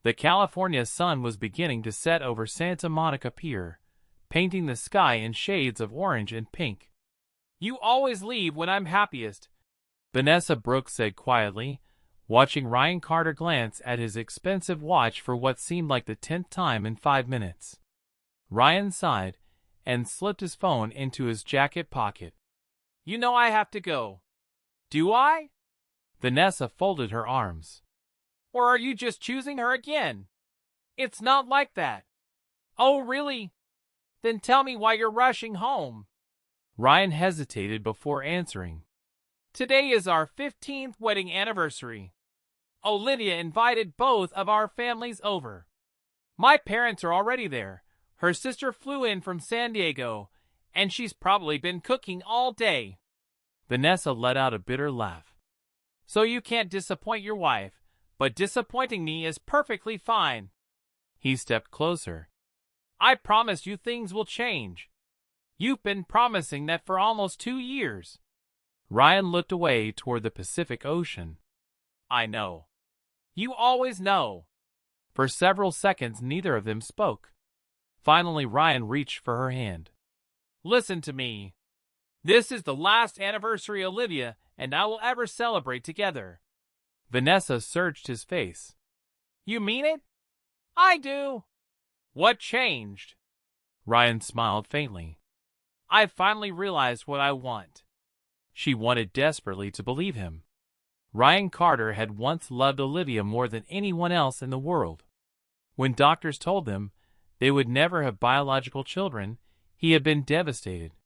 The California sun was beginning to set over Santa Monica Pier, painting the sky in shades of orange and pink. "You always leave when I'm happiest," Vanessa Brooks said quietly, watching Ryan Carter glance at his expensive watch for what seemed like the 10th time in 5 minutes. Ryan sighed and slipped his phone into his jacket pocket. "You know I have to go." "Do I?" Vanessa folded her arms. "Or are you just choosing her again?" "It's not like that." "Oh, really? Then tell me why you're rushing home." Ryan hesitated before answering. "Today is our 15th wedding anniversary. Olivia invited both of our families over. My parents are already there. Her sister flew in from San Diego, and she's probably been cooking all day." Vanessa let out a bitter laugh. "So you can't disappoint your wife, but disappointing me is perfectly fine." He stepped closer. "I promise you things will change. You've been promising that for almost 2 years." Ryan looked away toward the Pacific Ocean. "I know. You always know." For several seconds neither of them spoke. Finally Ryan reached for her hand. "Listen to me. This is the last anniversary Olivia and I will ever celebrate together." Vanessa searched his face. "You mean it?" "I do." "What changed?" Ryan smiled faintly. "I finally realized what I want." She wanted desperately to believe him. Ryan Carter had once loved Olivia more than anyone else in the world. When doctors told them they would never have biological children, he had been devastated.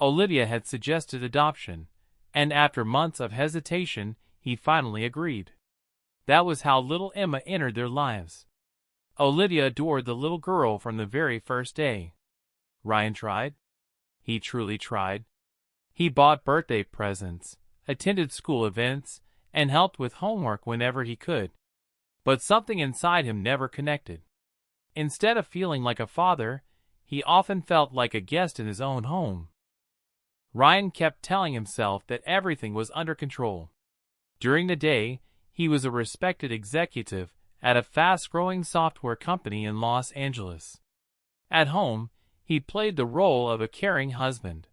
Olivia had suggested adoption, and after months of hesitation, he finally agreed. That was how little Emma entered their lives. Olivia adored the little girl from the very first day. Ryan tried. He truly tried. He bought birthday presents, attended school events, and helped with homework whenever he could. But something inside him never connected. Instead of feeling like a father, he often felt like a guest in his own home. Ryan kept telling himself that everything was under control. During the day, he was a respected executive at a fast-growing software company in Los Angeles. At home, he played the role of a caring husband.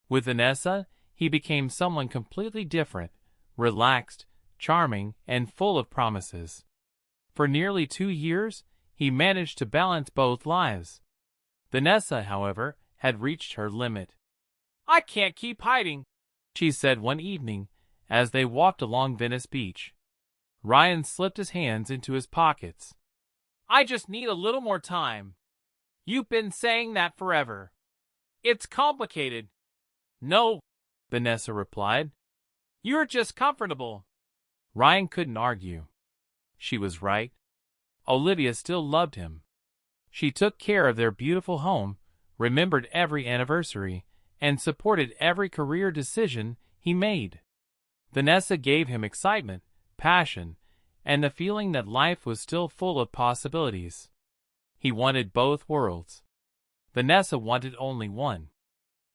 With Vanessa, he became someone completely different, relaxed, charming, and full of promises. For nearly 2 years, he managed to balance both lives. Vanessa, however, had reached her limit. "I can't keep hiding," she said one evening as they walked along Venice Beach. Ryan slipped his hands into his pockets. "I just need a little more time." "You've been saying that forever. It's complicated." "No," Vanessa replied. "You're just comfortable." Ryan couldn't argue. She was right. Olivia still loved him. She took care of their beautiful home, remembered every anniversary, and supported every career decision he made. Vanessa gave him excitement, passion, and the feeling that life was still full of possibilities. He wanted both worlds. Vanessa wanted only one.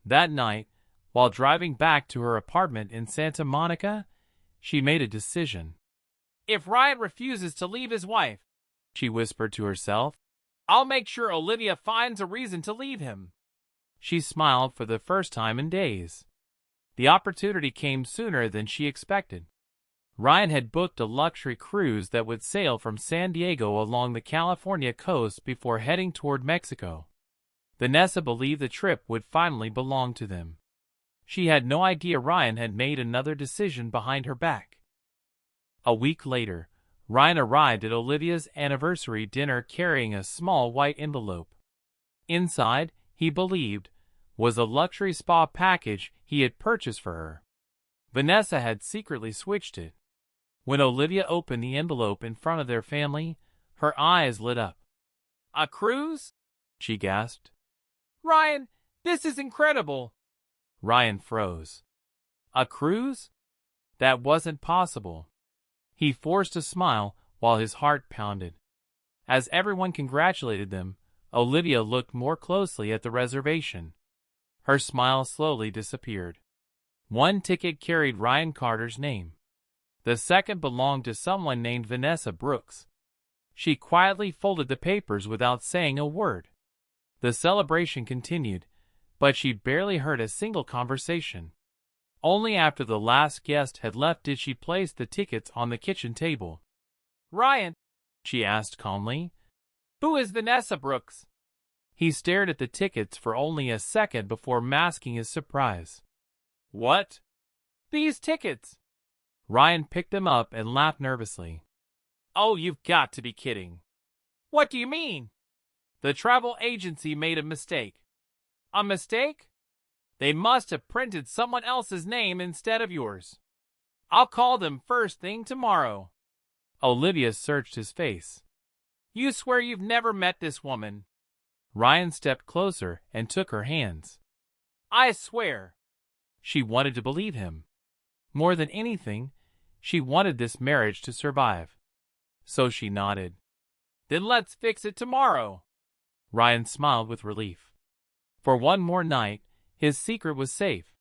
That night, while driving back to her apartment in Santa Monica, she made a decision. "If Ryan refuses to leave his wife," she whispered to herself, "I'll make sure Olivia finds a reason to leave him." She smiled for the first time in days. The opportunity came sooner than she expected. Ryan had booked a luxury cruise that would sail from San Diego along the California coast before heading toward Mexico. Vanessa believed the trip would finally belong to them. She had no idea Ryan had made another decision behind her back. A week later, Ryan arrived at Olivia's anniversary dinner carrying a small white envelope. Inside, he believed, was a luxury spa package he had purchased for her. Vanessa had secretly switched it. When Olivia opened the envelope in front of their family, her eyes lit up. "A cruise?" she gasped. "Ryan, this is incredible." Ryan froze. A cruise? That wasn't possible. He forced a smile while his heart pounded. As everyone congratulated them, Olivia looked more closely at the reservation. Her smile slowly disappeared. One ticket carried Ryan Carter's name. The second belonged to someone named Vanessa Brooks. She quietly folded the papers without saying a word. The celebration continued, but she barely heard a single conversation. Only after the last guest had left did she place the tickets on the kitchen table. "Ryan," she asked calmly, "who is Vanessa Brooks?" He stared at the tickets for only a second before masking his surprise. "What?" "These tickets." Ryan picked them up and laughed nervously. "Oh, you've got to be kidding." "What do you mean?" "The travel agency made a mistake." "A mistake?" "They must have printed someone else's name instead of yours. I'll call them first thing tomorrow." Olivia searched his face. "You swear you've never met this woman?" Ryan stepped closer and took her hands. "I swear." She wanted to believe him. More than anything, she wanted this marriage to survive. So she nodded. "Then let's fix it tomorrow." Ryan smiled with relief. For one more night, his secret was safe.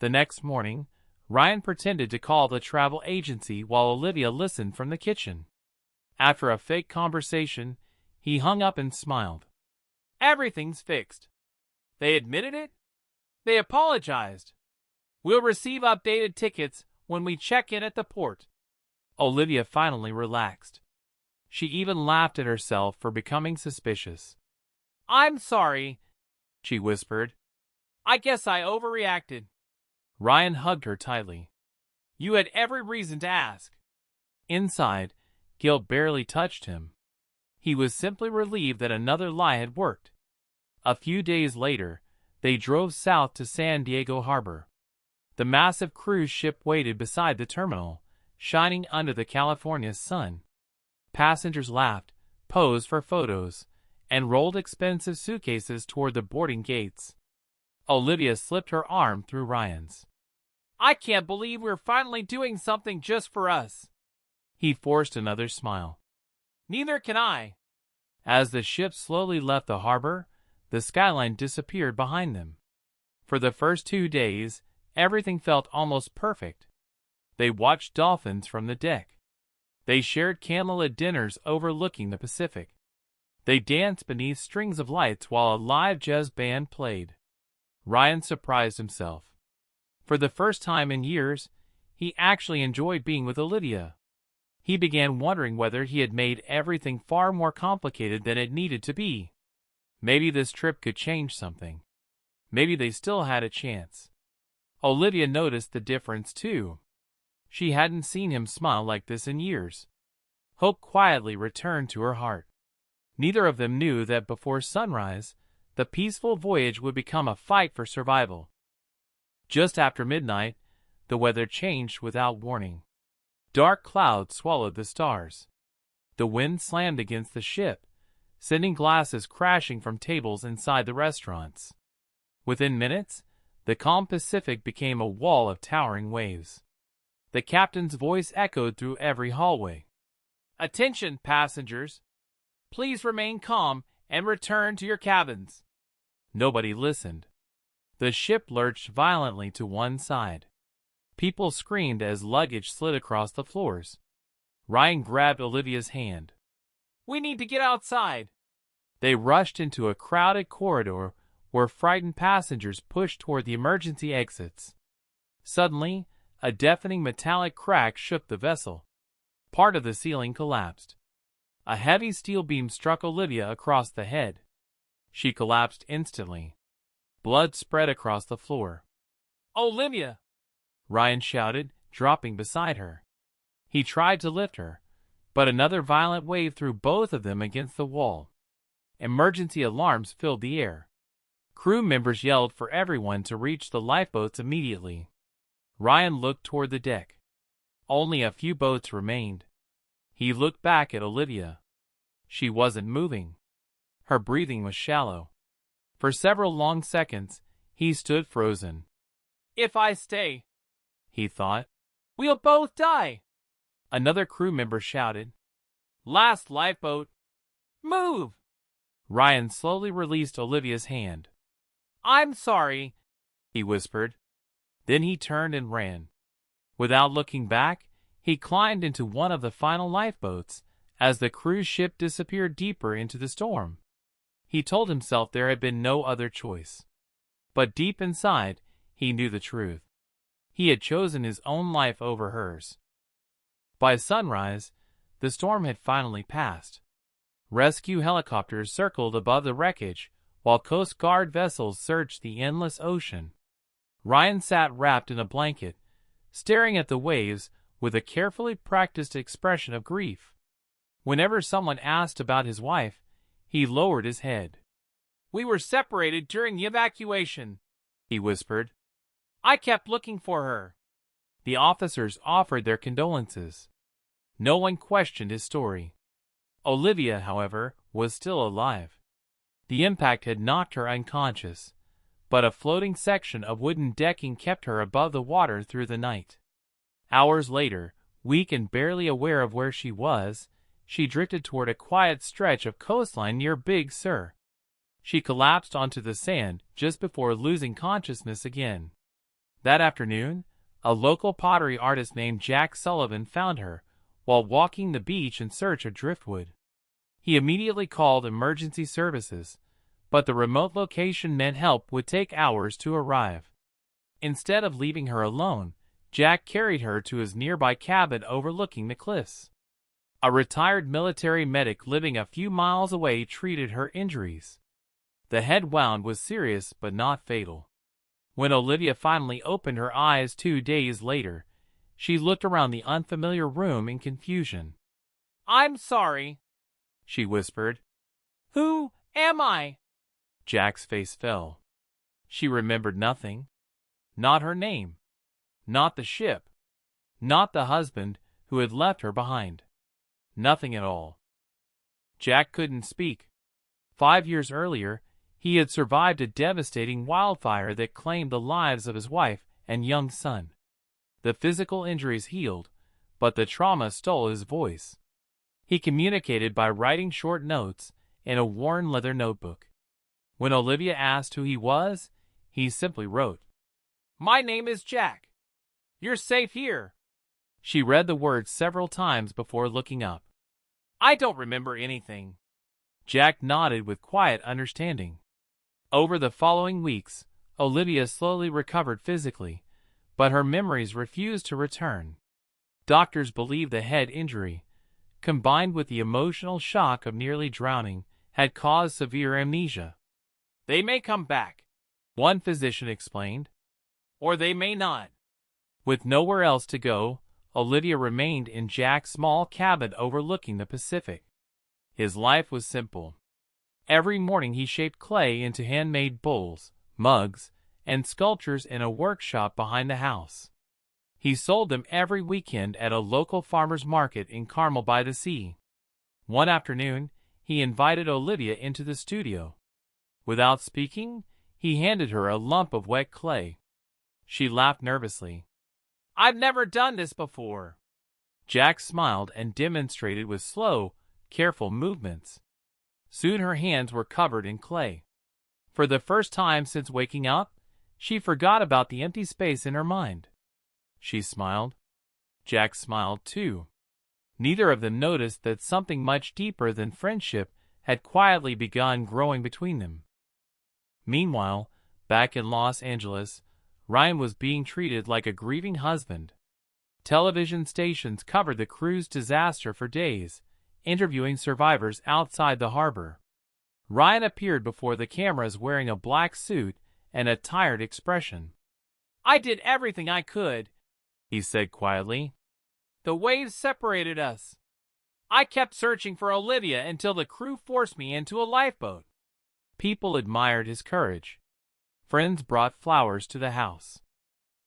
The next morning, Ryan pretended to call the travel agency while Olivia listened from the kitchen. After a fake conversation, he hung up and smiled. "Everything's fixed." "They admitted it?" "They apologized. We'll receive updated tickets when we check in at the port." Olivia finally relaxed. She even laughed at herself for becoming suspicious. "I'm sorry," she whispered. "I guess I overreacted." Ryan hugged her tightly. "You had every reason to ask." Inside, guilt barely touched him. He was simply relieved that another lie had worked. A few days later, they drove south to San Diego Harbor. The massive cruise ship waited beside the terminal, shining under the California sun. Passengers laughed, posed for photos, and rolled expensive suitcases toward the boarding gates. Olivia slipped her arm through Ryan's. "I can't believe we're finally doing something just for us." He forced another smile. "Neither can I." As the ship slowly left the harbor, the skyline disappeared behind them. For the first 2 days, everything felt almost perfect. They watched dolphins from the deck. They shared candlelit dinners overlooking the Pacific. They danced beneath strings of lights while a live jazz band played. Ryan surprised himself. For the first time in years, he actually enjoyed being with Olivia. He began wondering whether he had made everything far more complicated than it needed to be. Maybe this trip could change something. Maybe they still had a chance. Olivia noticed the difference too. She hadn't seen him smile like this in years. Hope quietly returned to her heart. Neither of them knew that before sunrise, the peaceful voyage would become a fight for survival. Just after midnight, the weather changed without warning. Dark clouds swallowed the stars. The wind slammed against the ship, sending glasses crashing from tables inside the restaurants. Within minutes, the calm Pacific became a wall of towering waves. The captain's voice echoed through every hallway. "Attention, passengers! Please remain calm and return to your cabins." Nobody listened. The ship lurched violently to one side. People screamed as luggage slid across the floors. Ryan grabbed Olivia's hand. "We need to get outside." They rushed into a crowded corridor where frightened passengers pushed toward the emergency exits. Suddenly, a deafening metallic crack shook the vessel. Part of the ceiling collapsed. A heavy steel beam struck Olivia across the head. She collapsed instantly. Blood spread across the floor. "Olivia!" Ryan shouted, dropping beside her. He tried to lift her, but another violent wave threw both of them against the wall. Emergency alarms filled the air. Crew members yelled for everyone to reach the lifeboats immediately. Ryan looked toward the deck. Only a few boats remained. He looked back at Olivia. She wasn't moving. Her breathing was shallow. For several long seconds, he stood frozen. "If I stay," he thought, "we'll both die." Another crew member shouted, "Last lifeboat! Move!" Ryan slowly released Olivia's hand. "I'm sorry," he whispered. Then he turned and ran. Without looking back, he climbed into one of the final lifeboats as the cruise ship disappeared deeper into the storm. He told himself there had been no other choice. But deep inside, he knew the truth. He had chosen his own life over hers. By sunrise, the storm had finally passed. Rescue helicopters circled above the wreckage, while Coast Guard vessels searched the endless ocean. Ryan sat wrapped in a blanket, staring at the waves with a carefully practiced expression of grief. Whenever someone asked about his wife, he lowered his head. "We were separated during the evacuation," he whispered. "I kept looking for her." The officers offered their condolences. No one questioned his story. Olivia, however, was still alive. The impact had knocked her unconscious, but a floating section of wooden decking kept her above the water through the night. Hours later, weak and barely aware of where she was, she drifted toward a quiet stretch of coastline near Big Sur. She collapsed onto the sand just before losing consciousness again. That afternoon, a local pottery artist named Jack Sullivan found her while walking the beach in search of driftwood. He immediately called emergency services, but the remote location meant help would take hours to arrive. Instead of leaving her alone, Jack carried her to his nearby cabin overlooking the cliffs. A retired military medic living a few miles away treated her injuries. The head wound was serious but not fatal. When Olivia finally opened her eyes 2 days later, she looked around the unfamiliar room in confusion. "I'm sorry," she whispered. "Who am I?" Jack's face fell. She remembered nothing. Not her name. Not the ship. Not the husband who had left her behind. Nothing at all. Jack couldn't speak. 5 years earlier, he had survived a devastating wildfire that claimed the lives of his wife and young son. The physical injuries healed, but the trauma stole his voice. He communicated by writing short notes in a worn leather notebook. When Olivia asked who he was, he simply wrote, "My name is Jack. You're safe here." She read the words several times before looking up. "I don't remember anything." Jack nodded with quiet understanding. Over the following weeks, Olivia slowly recovered physically, but her memories refused to return. Doctors believe the head injury, combined with the emotional shock of nearly drowning, had caused severe amnesia. "They may come back," one physician explained, "or they may not." With nowhere else to go, Olivia remained in Jack's small cabin overlooking the Pacific. His life was simple. Every morning he shaped clay into handmade bowls, mugs, and sculptures in a workshop behind the house. He sold them every weekend at a local farmer's market in Carmel by the Sea. One afternoon, he invited Olivia into the studio. Without speaking, he handed her a lump of wet clay. She laughed nervously. "I've never done this before." Jack smiled and demonstrated with slow, careful movements. Soon her hands were covered in clay. For the first time since waking up, she forgot about the empty space in her mind. She smiled. Jack smiled too. Neither of them noticed that something much deeper than friendship had quietly begun growing between them. Meanwhile, back in Los Angeles, Ryan was being treated like a grieving husband. Television stations covered the cruise disaster for days, interviewing survivors outside the harbor. Ryan appeared before the cameras wearing a black suit and a tired expression. "I did everything I could," he said quietly. "The waves separated us. I kept searching for Olivia until the crew forced me into a lifeboat." People admired his courage. Friends brought flowers to the house.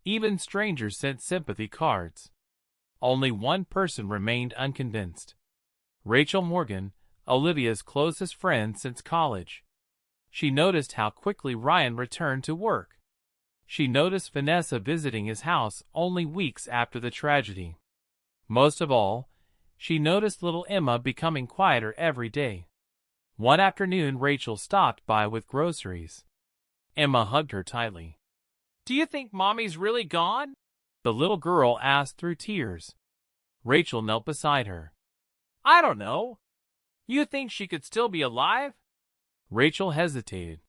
Even strangers sent sympathy cards. Only one person remained unconvinced. Rachel Morgan, Olivia's closest friend since college. She noticed how quickly Ryan returned to work. She noticed Vanessa visiting his house only weeks after the tragedy. Most of all, she noticed little Emma becoming quieter every day. One afternoon, Rachel stopped by with groceries. Emma hugged her tightly. "Do you think Mommy's really gone?" the little girl asked through tears. Rachel knelt beside her. I don't know. You think she could still be alive? Rachel hesitated.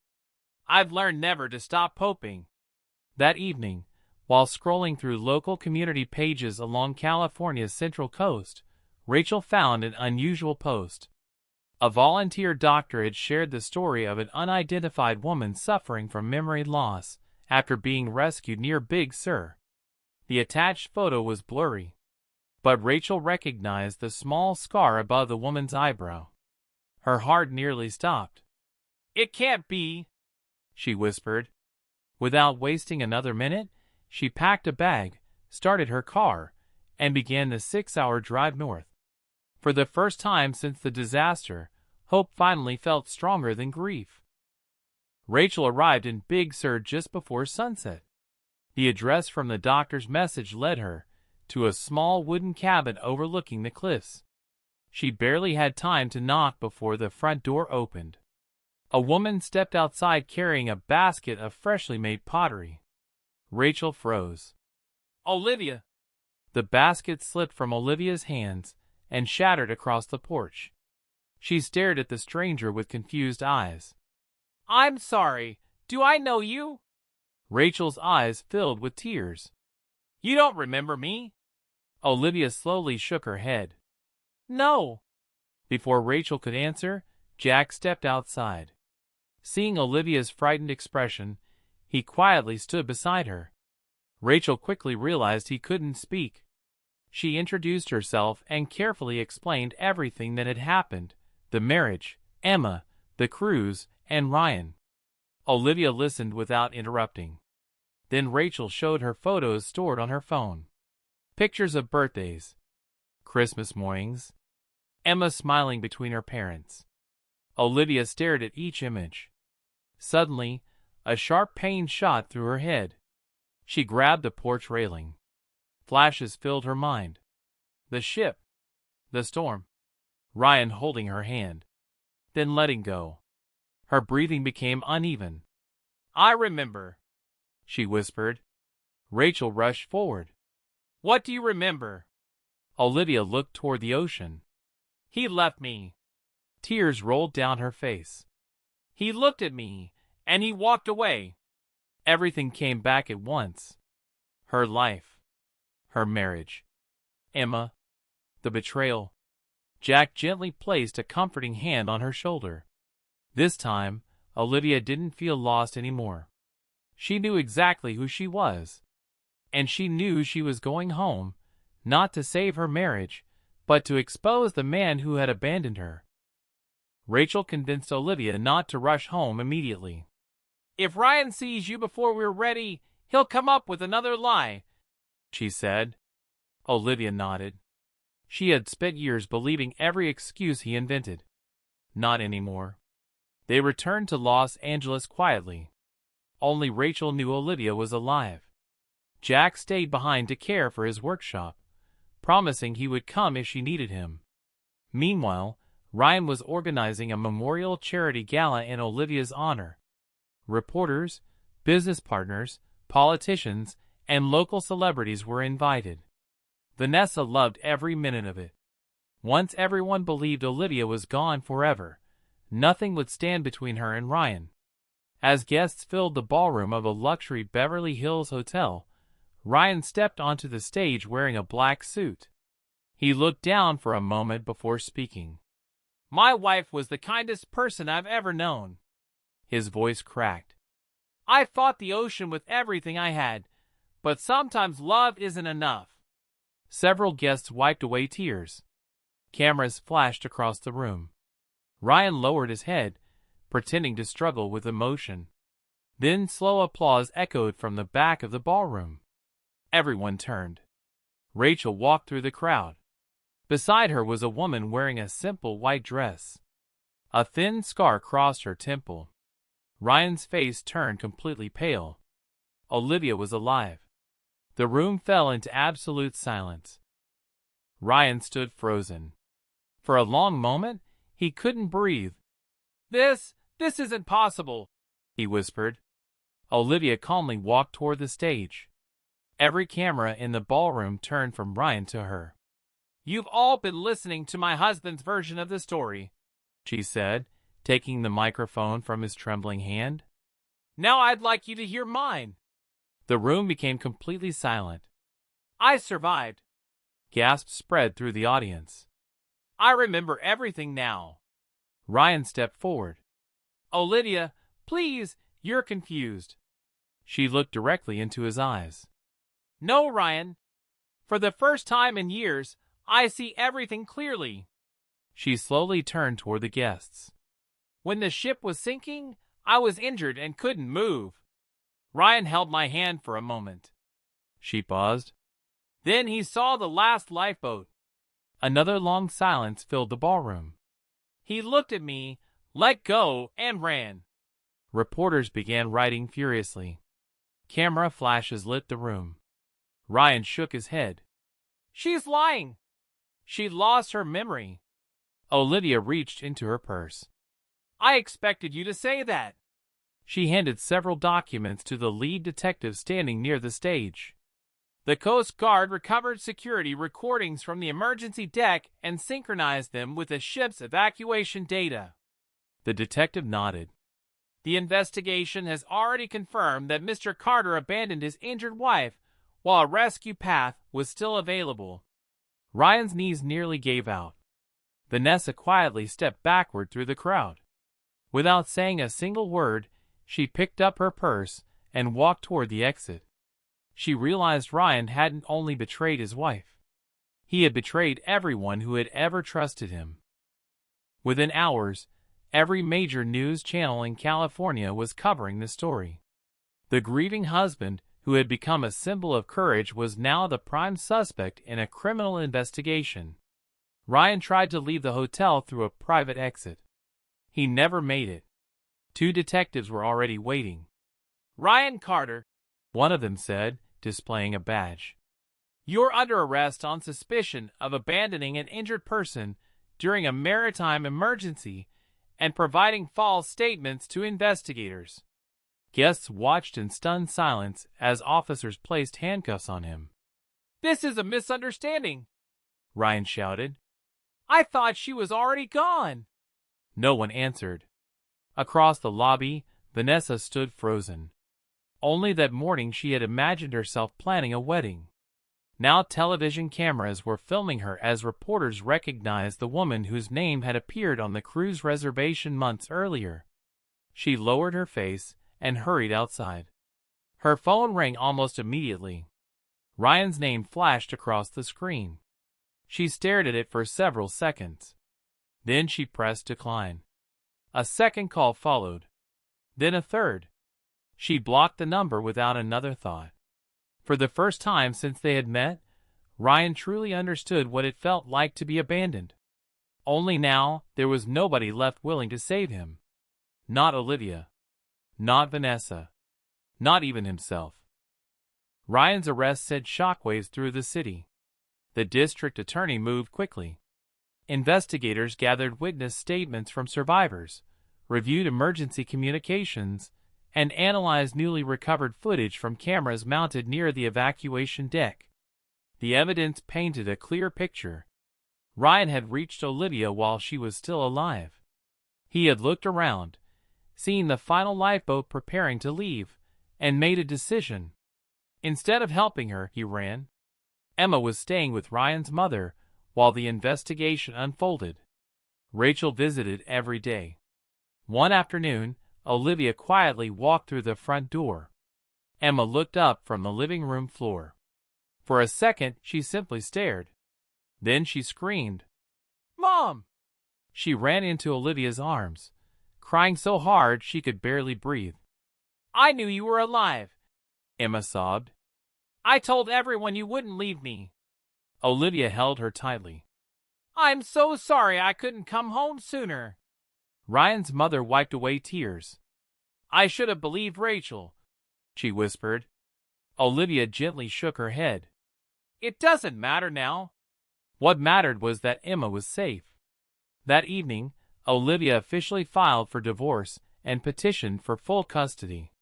I've learned never to stop hoping. That evening, while scrolling through local community pages along California's Central Coast, Rachel found an unusual post. A volunteer doctor had shared the story of an unidentified woman suffering from memory loss after being rescued near Big Sur. The attached photo was blurry, but Rachel recognized the small scar above the woman's eyebrow. Her heart nearly stopped. "It can't be," she whispered. Without wasting another minute, she packed a bag, started her car, and began the 6-hour drive north. For the first time since the disaster, hope finally felt stronger than grief. Rachel arrived in Big Sur just before sunset. The address from the doctor's message led her to a small wooden cabin overlooking the cliffs. She barely had time to knock before the front door opened. A woman stepped outside carrying a basket of freshly made pottery. Rachel froze. "Olivia!" The basket slipped from Olivia's hands and shattered across the porch. She stared at the stranger with confused eyes. "I'm sorry. Do I know you?" Rachel's eyes filled with tears. "You don't remember me?" Olivia slowly shook her head. "No." Before Rachel could answer, Jack stepped outside. Seeing Olivia's frightened expression, he quietly stood beside her. Rachel quickly realized he couldn't speak. She introduced herself and carefully explained everything that had happened: the marriage, Emma, the cruise, and Ryan. Olivia listened without interrupting. Then Rachel showed her photos stored on her phone. Pictures of birthdays, Christmas mornings, Emma smiling between her parents. Olivia stared at each image. Suddenly, a sharp pain shot through her head. She grabbed the porch railing. Flashes filled her mind. The ship, the storm, Ryan holding her hand, then letting go. Her breathing became uneven. "I remember," she whispered. Rachel rushed forward. "What do you remember?" Olivia looked toward the ocean. "He left me." Tears rolled down her face. "He looked at me, and he walked away." Everything came back at once. Her life, her marriage, Emma, the betrayal. Jack gently placed a comforting hand on her shoulder. This time, Olivia didn't feel lost anymore. She knew exactly who she was. And she knew she was going home, not to save her marriage, but to expose the man who had abandoned her. Rachel convinced Olivia not to rush home immediately. "If Ryan sees you before we're ready, he'll come up with another lie," she said. Olivia nodded. She had spent years believing every excuse he invented. Not anymore. They returned to Los Angeles quietly. Only Rachel knew Olivia was alive. Jack stayed behind to care for his workshop, promising he would come if she needed him. Meanwhile, Ryan was organizing a memorial charity gala in Olivia's honor. Reporters, business partners, politicians, and local celebrities were invited. Vanessa loved every minute of it. Once everyone believed Olivia was gone forever, nothing would stand between her and Ryan. As guests filled the ballroom of a luxury Beverly Hills hotel, Ryan stepped onto the stage wearing a black suit. He looked down for a moment before speaking. "My wife was the kindest person I've ever known." His voice cracked. "I fought the ocean with everything I had, but sometimes love isn't enough." Several guests wiped away tears. Cameras flashed across the room. Ryan lowered his head, pretending to struggle with emotion. Then slow applause echoed from the back of the ballroom. Everyone turned. Rachel walked through the crowd. Beside her was a woman wearing a simple white dress. A thin scar crossed her temple. Ryan's face turned completely pale. Olivia was alive. The room fell into absolute silence. Ryan stood frozen. For a long moment, he couldn't breathe. This isn't possible," he whispered. Olivia calmly walked toward the stage. Every camera in the ballroom turned from Ryan to her. You've all been listening to my husband's version of the story, she said, taking the microphone from his trembling hand. Now I'd like you to hear mine. The room became completely silent. I survived. Gasps spread through the audience. I remember everything now. Ryan stepped forward. Olivia, please, you're confused. She looked directly into his eyes. No, Ryan. For the first time in years, I see everything clearly. She slowly turned toward the guests. When the ship was sinking, I was injured and couldn't move. Ryan held my hand for a moment. She paused. Then he saw the last lifeboat. Another long silence filled the ballroom. He looked at me, let go, and ran. Reporters began writing furiously. Camera flashes lit the room. Ryan shook his head. She's lying. She lost her memory. Olivia reached into her purse. I expected you to say that. She handed several documents to the lead detective standing near the stage. The Coast Guard recovered security recordings from the emergency deck and synchronized them with the ship's evacuation data. The detective nodded. The investigation has already confirmed that Mr. Carter abandoned his injured wife while a rescue path was still available. Ryan's knees nearly gave out. Vanessa quietly stepped backward through the crowd. Without saying a single word, she picked up her purse and walked toward the exit. She realized Ryan hadn't only betrayed his wife. He had betrayed everyone who had ever trusted him. Within hours, every major news channel in California was covering the story. The grieving husband, who had become a symbol of courage, was now the prime suspect in a criminal investigation. Ryan tried to leave the hotel through a private exit. He never made it. 2 detectives were already waiting. Ryan Carter, one of them said, displaying a badge. You're under arrest on suspicion of abandoning an injured person during a maritime emergency and providing false statements to investigators. Guests watched in stunned silence as officers placed handcuffs on him. This is a misunderstanding, Ryan shouted. I thought she was already gone. No one answered. Across the lobby, Vanessa stood frozen. Only that morning she had imagined herself planning a wedding. Now television cameras were filming her as reporters recognized the woman whose name had appeared on the cruise reservation months earlier. She lowered her face and hurried outside. Her phone rang almost immediately. Ryan's name flashed across the screen. She stared at it for several seconds. Then she pressed decline. A second call followed. Then a third. She blocked the number without another thought. For the first time since they had met, Ryan truly understood what it felt like to be abandoned. Only now, there was nobody left willing to save him. Not Olivia. Not Vanessa. Not even himself. Ryan's arrest sent shockwaves through the city. The district attorney moved quickly. Investigators gathered witness statements from survivors, reviewed emergency communications, and analyzed newly recovered footage from cameras mounted near the evacuation deck. The evidence painted a clear picture. Ryan had reached Olivia while she was still alive. He had looked around, seen the final lifeboat preparing to leave, and made a decision. Instead of helping her, he ran. Emma was staying with Ryan's mother while the investigation unfolded. Rachel visited every day. One afternoon, Olivia quietly walked through the front door. Emma looked up from the living room floor. For a second, she simply stared. Then she screamed, "Mom!" She ran into Olivia's arms, crying so hard she could barely breathe. "I knew you were alive," Emma sobbed. "I told everyone you wouldn't leave me." Olivia held her tightly. "I'm so sorry I couldn't come home sooner." Ryan's mother wiped away tears. "I should have believed Rachel," she whispered. Olivia gently shook her head. "It doesn't matter now." What mattered was that Emma was safe. That evening, Olivia officially filed for divorce and petitioned for full custody.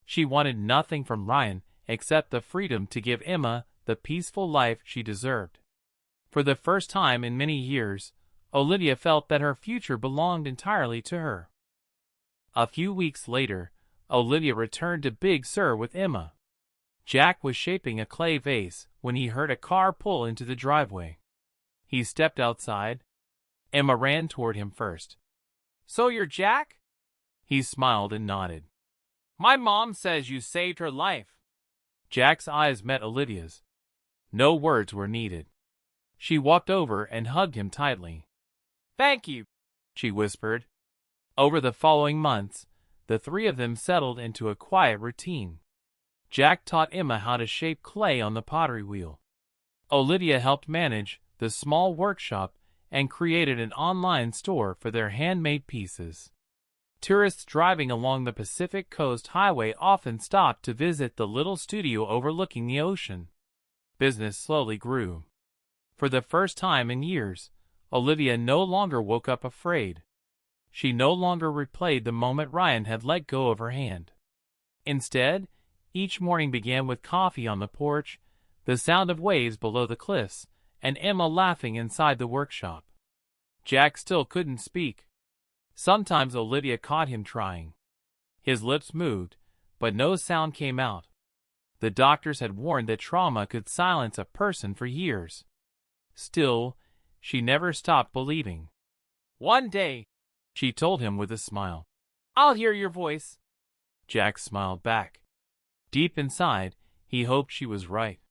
She wanted nothing from Ryan except the freedom to give Emma the peaceful life she deserved. For the first time in many years, Olivia felt that her future belonged entirely to her. A few weeks later, Olivia returned to Big Sur with Emma. Jack was shaping a clay vase when he heard a car pull into the driveway. He stepped outside. Emma ran toward him first. "So you're Jack?" He smiled and nodded. "My mom says you saved her life." Jack's eyes met Olivia's. No words were needed. She walked over and hugged him tightly. "Thank you," she whispered. Over the following months, the three of them settled into a quiet routine. Jack taught Emma how to shape clay on the pottery wheel. Olivia helped manage the small workshop and created an online store for their handmade pieces. Tourists driving along the Pacific Coast Highway often stopped to visit the little studio overlooking the ocean. Business slowly grew. For the first time in years, Olivia no longer woke up afraid. She no longer replayed the moment Ryan had let go of her hand. Instead, each morning began with coffee on the porch, the sound of waves below the cliffs, and Emma laughing inside the workshop. Jack still couldn't speak. Sometimes Olivia caught him trying. His lips moved, but no sound came out. The doctors had warned that trauma could silence a person for years. Still, she never stopped believing. "One day," she told him with a smile, "I'll hear your voice." Jack smiled back. Deep inside, he hoped she was right.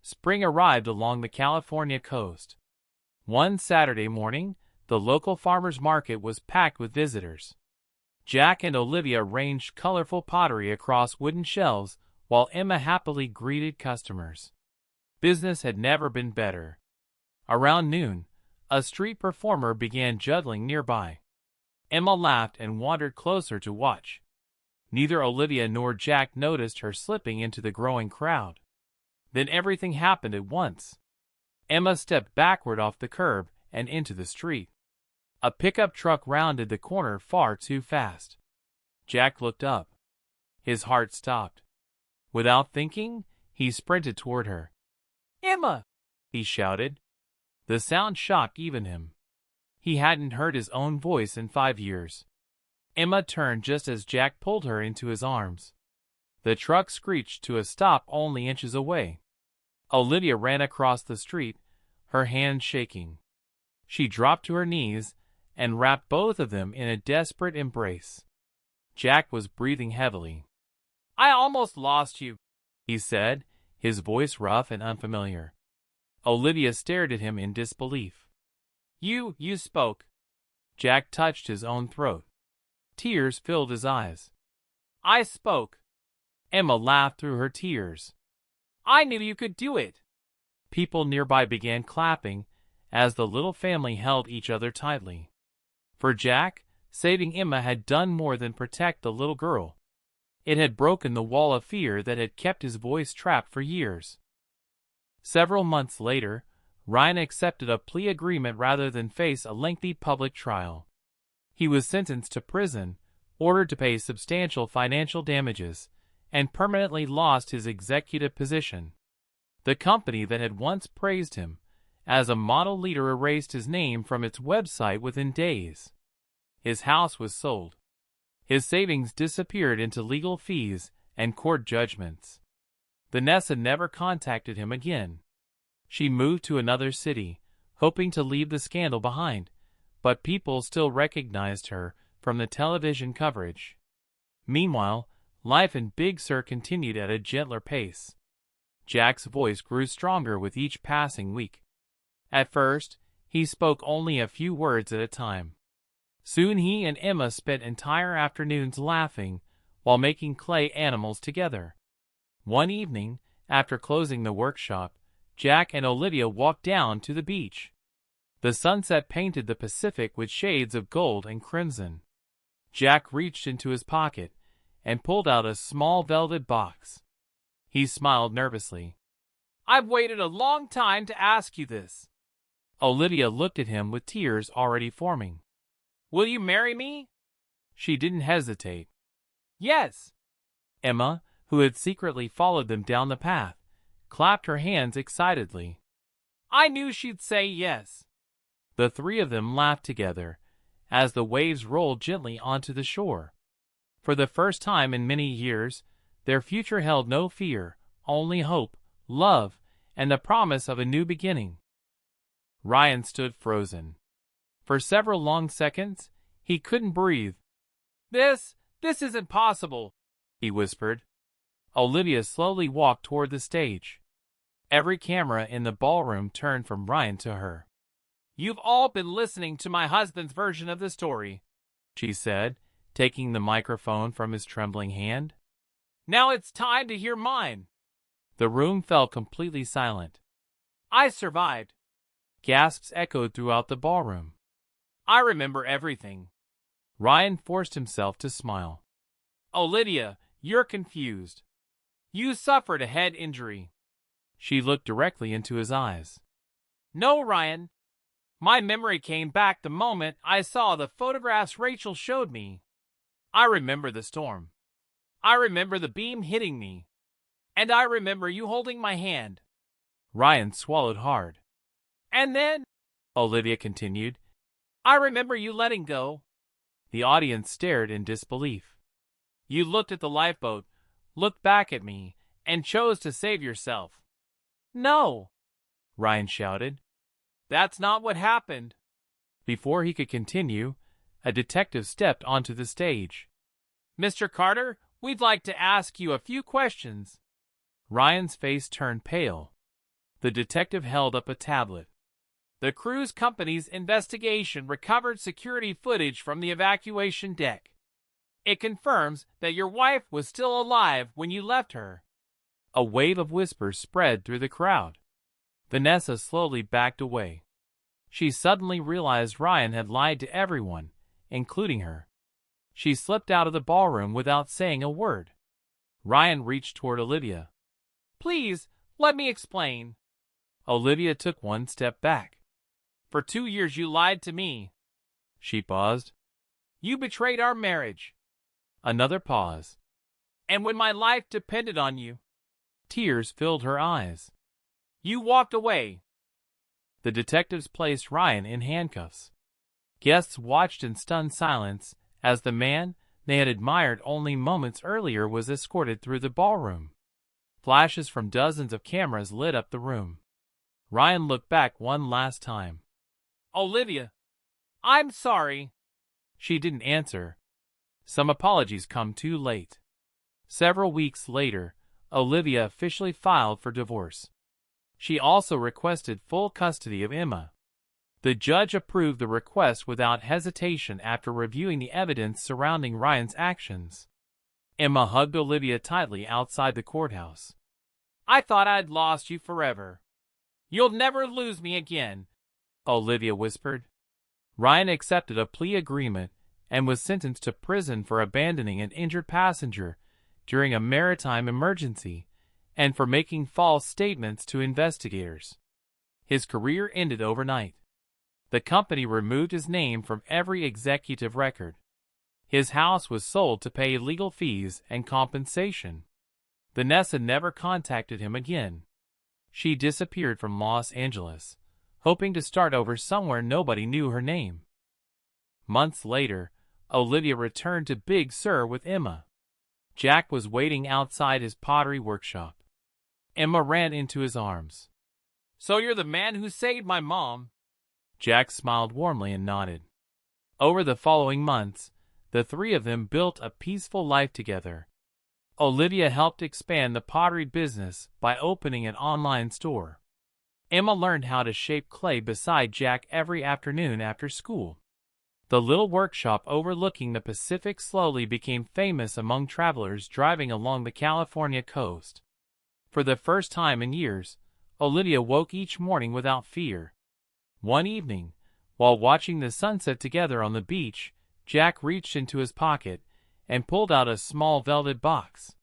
Spring arrived along the California coast. One Saturday morning, the local farmers' market was packed with visitors. Jack and Olivia arranged colorful pottery across wooden shelves while Emma happily greeted customers. Business had never been better. Around noon, a street performer began juggling nearby. Emma laughed and wandered closer to watch. Neither Olivia nor Jack noticed her slipping into the growing crowd. Then everything happened at once. Emma stepped backward off the curb and into the street. A pickup truck rounded the corner far too fast. Jack looked up. His heart stopped. Without thinking, he sprinted toward her. "Emma!" he shouted. The sound shocked even him. He hadn't heard his own voice in 5 years. Emma turned just as Jack pulled her into his arms. The truck screeched to a stop only inches away. Olivia ran across the street, her hands shaking. She dropped to her knees and wrapped both of them in a desperate embrace. Jack was breathing heavily. "I almost lost you," he said, his voice rough and unfamiliar. Olivia stared at him in disbelief. You spoke." Jack touched his own throat. Tears filled his eyes. "I spoke." Emma laughed through her tears. "I knew you could do it." People nearby began clapping as the little family held each other tightly. For Jack, saving Emma had done more than protect the little girl. It had broken the wall of fear that had kept his voice trapped for years. Several months later, Ryan accepted a plea agreement rather than face a lengthy public trial. He was sentenced to prison, ordered to pay substantial financial damages, and permanently lost his executive position. The company that had once praised him as a model leader erased his name from its website within days. His house was sold. His savings disappeared into legal fees and court judgments. Vanessa never contacted him again. She moved to another city, hoping to leave the scandal behind, but people still recognized her from the television coverage. Meanwhile, life in Big Sur continued at a gentler pace. Jack's voice grew stronger with each passing week. At first, he spoke only a few words at a time. Soon he and Emma spent entire afternoons laughing while making clay animals together. One evening, after closing the workshop, Jack and Olivia walked down to the beach. The sunset painted the Pacific with shades of gold and crimson. Jack reached into his pocket and pulled out a small velvet box. He smiled nervously. "I've waited a long time to ask you this." Olivia looked at him with tears already forming. "Will you marry me?" She didn't hesitate. "Yes." Emma, who had secretly followed them down the path, clapped her hands excitedly. I knew she'd say yes. The three of them laughed together as the waves rolled gently onto the shore. For the first time in many years, their future held no fear, only hope, love, and the promise of a new beginning. Ryan stood frozen. For several long seconds, he couldn't breathe. This isn't possible," he whispered. Olivia slowly walked toward the stage. Every camera in the ballroom turned from Ryan to her. "You've all been listening to my husband's version of the story," she said, taking the microphone from his trembling hand. "Now it's time to hear mine." The room fell completely silent. "I survived." Gasps echoed throughout the ballroom. "I remember everything." Ryan forced himself to smile. "Olivia, you're confused. You suffered a head injury." She looked directly into his eyes. "No, Ryan. My memory came back the moment I saw the photographs Rachel showed me. I remember the storm. I remember the beam hitting me. And I remember you holding my hand." Ryan swallowed hard. "And then," Olivia continued, "I remember you letting go." The audience stared in disbelief. "You looked at the lifeboat, looked back at me, and chose to save yourself." "No!" Ryan shouted. "That's not what happened." Before he could continue, a detective stepped onto the stage. "Mr. Carter, we'd like to ask you a few questions." Ryan's face turned pale. The detective held up a tablet. "The cruise company's investigation recovered security footage from the evacuation deck. It confirms that your wife was still alive when you left her." A wave of whispers spread through the crowd. Vanessa slowly backed away. She suddenly realized Ryan had lied to everyone, including her. She slipped out of the ballroom without saying a word. Ryan reached toward Olivia. "Please, let me explain." Olivia took one step back. "For 2 years you lied to me." She paused. "You betrayed our marriage." Another pause. "And when my life depended on you." Tears filled her eyes. "You walked away." The detectives placed Ryan in handcuffs. Guests watched in stunned silence as the man they had admired only moments earlier was escorted through the ballroom. Flashes from dozens of cameras lit up the room. Ryan looked back one last time. "Olivia, I'm sorry." She didn't answer. Some apologies come too late. Several weeks later, Olivia officially filed for divorce. She also requested full custody of Emma. The judge approved the request without hesitation after reviewing the evidence surrounding Ryan's actions. Emma hugged Olivia tightly outside the courthouse. "I thought I'd lost you forever." "You'll never lose me again," Olivia whispered. Ryan accepted a plea agreement and was sentenced to prison for abandoning an injured passenger during a maritime emergency and for making false statements to investigators. His career ended overnight. The company removed his name from every executive record. His house was sold to pay legal fees and compensation. Vanessa never contacted him again. She disappeared from Los Angeles, hoping to start over somewhere nobody knew her name. Months later, Olivia returned to Big Sur with Emma. Jack was waiting outside his pottery workshop. Emma ran into his arms. "So you're the man who saved my mom." Jack smiled warmly and nodded. Over the following months, the three of them built a peaceful life together. Olivia helped expand the pottery business by opening an online store. Emma learned how to shape clay beside Jack every afternoon after school. The little workshop overlooking the Pacific slowly became famous among travelers driving along the California coast. For the first time in years, Olivia woke each morning without fear. One evening, while watching the sunset together on the beach, Jack reached into his pocket and pulled out a small velvet box.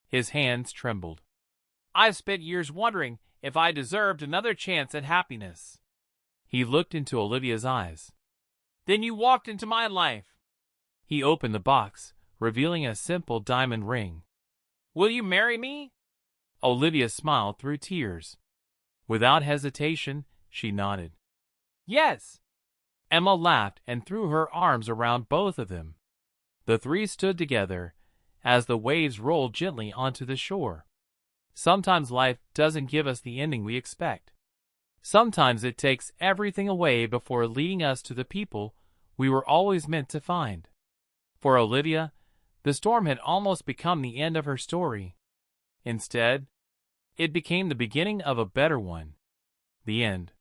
His hands trembled. "I've spent years wondering if I deserved another chance at happiness." He looked into Olivia's eyes. "Then you walked into my life." He opened the box, revealing a simple diamond ring. "Will you marry me?" Olivia smiled through tears. Without hesitation, she nodded. Yes! Emma laughed and threw her arms around both of them. The three stood together as the waves rolled gently onto the shore. Sometimes life doesn't give us the ending we expect. Sometimes it takes everything away before leading us to the people we were always meant to find. For Olivia, the storm had almost become the end of her story. Instead, it became the beginning of a better one. The end.